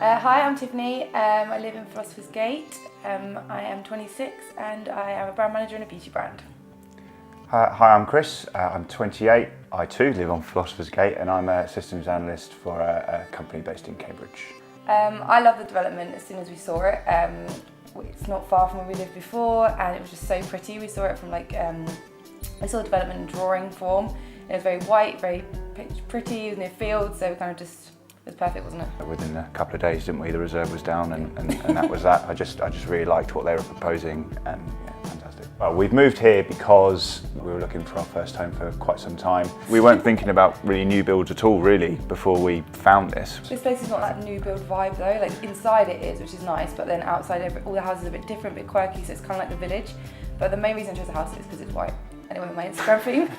Hi, I'm Tiffany. I live in Philosophers Gate. I am 26 and I am a brand manager in a beauty brand. Hi, I'm Chris. I'm 28. I too live on Philosophers Gate and I'm a systems analyst for a company based in Cambridge. I love the development as soon as we saw it. It's not far from where we lived before and it was just so pretty. We saw it from I saw the development in drawing form. It was very white, very pretty, near fields, so it was perfect, wasn't it? Within a couple of days, didn't we? The reserve was down and that was that. I just really liked what they were proposing and yeah, fantastic. Well, we've moved here because we were looking for our first home for quite some time. We weren't thinking about really new builds at all, really, before we found this. This place is not that new build vibe though. Like inside it is, which is nice, but then outside all the houses are a bit different, a bit quirky, so it's kind of like the village. But the main reason I chose the house is because it's white. And it went with my Instagram theme.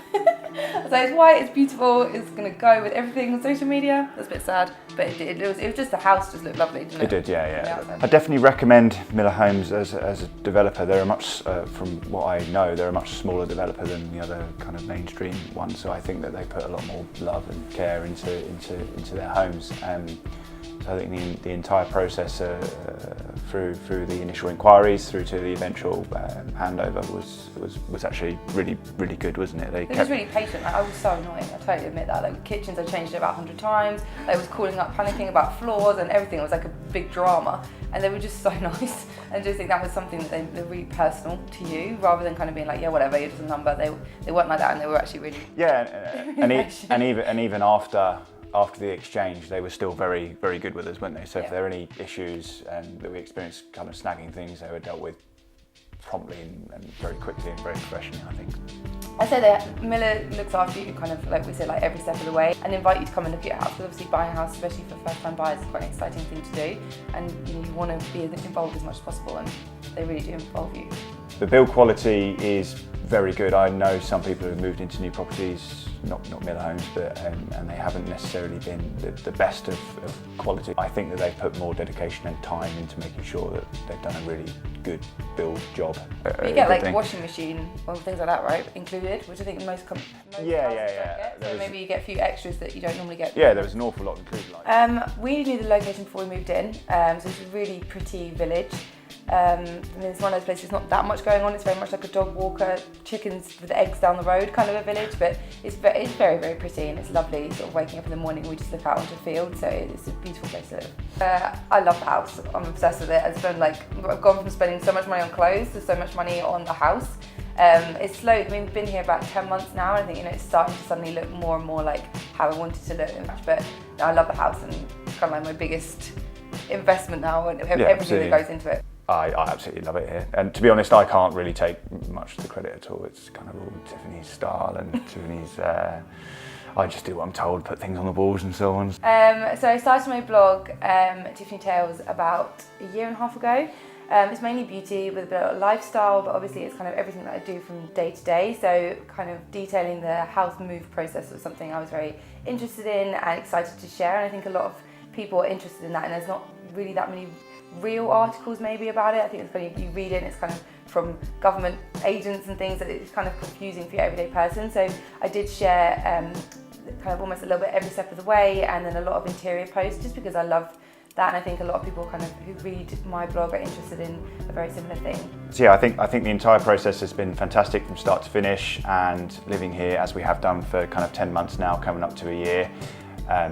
So it's white, it's beautiful, it's going to go with everything on social media. That's a bit sad, but it did. It was just the house just looked lovely, didn't it? It did, yeah. I definitely recommend Miller Homes as a developer. They're a much, from what I know, they're a much smaller developer than the other kind of mainstream ones. So I think that they put a lot more love and care into their homes. So I think the entire process through the initial inquiries through to the eventual handover was actually really good, wasn't it? They was really patient. I was so annoying. I totally admit that. Like kitchens, I changed it about 100 times. I was calling up, panicking about floors and everything. It was like a big drama, and they were just so nice. And just think that was something that they're really personal to you, rather than kind of being like, yeah, whatever, you're just a number. They weren't like that, and they were actually really and even after the exchange, they were still very good with us, weren't they? So if there were any issues that we experienced kind of snagging things, they were dealt with promptly and very quickly and very professionally, I think. I say that Miller looks after you kind of, like we said, like every step of the way, and invite you to come and look at your house, because obviously buying a house, especially for first-time buyers, is quite an exciting thing to do, and you want to be involved as much as possible, and they really do involve you. The build quality is very good. I know some people who've moved into new properties, not Miller Homes, but and they haven't necessarily been the best of quality. I think that they've put more dedication and time into making sure that they've done a really good build job. You get like washing machine or things like that, right, included, which I think most houses don't get. So maybe you get a few extras that you don't normally get. Yeah, there was an awful lot included. We knew the location before we moved in, so it's a really pretty village. It's one of those places, not that much going on. It's very much like a dog walker, chickens with eggs down the road kind of a village, but it's very pretty and it's lovely. Sort of waking up in the morning and we just look out onto a field, so it's a beautiful place to live. I love the house. I'm obsessed with it. I've gone from spending so much money on clothes to so much money on the house. It's slow. I mean, we've been here about 10 months now, and I think it's starting to suddenly look more and more like how I wanted to look. But no, I love the house, and it's kind of like my biggest investment now, and everything that goes into it. I absolutely love it here, and to be honest, I can't really take much of the credit at all. It's kind of all Tiffany's style and Tiffany's. I just do what I'm told, put things on the walls and so on. So I started my blog, Tiffany Tales, about a year and a half ago. It's mainly beauty with a bit of lifestyle, but obviously it's kind of everything that I do from day to day. So kind of detailing the house move process was something I was very interested in and excited to share. And I think a lot of people are interested in that, and there's not really that many real articles maybe about it. I think it's kind of, you read it and it's kind of from government agents and things, that it's kind of confusing for your everyday person. So I did share kind of almost a little bit every step of the way, and then a lot of interior posts, just because I love that, and I think a lot of people kind of who read my blog are interested in a very similar thing. So yeah, I think the entire process has been fantastic from start to finish, and living here as we have done for kind of 10 months now, coming up to a year. I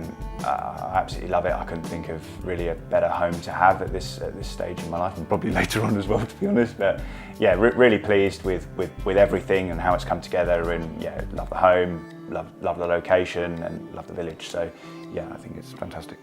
absolutely love it. I couldn't think of really a better home to have at this stage in my life, and probably later on as well, to be honest. But yeah, really pleased with everything and how it's come together, and yeah, love the home, love the location, and love the village. So yeah, I think it's fantastic.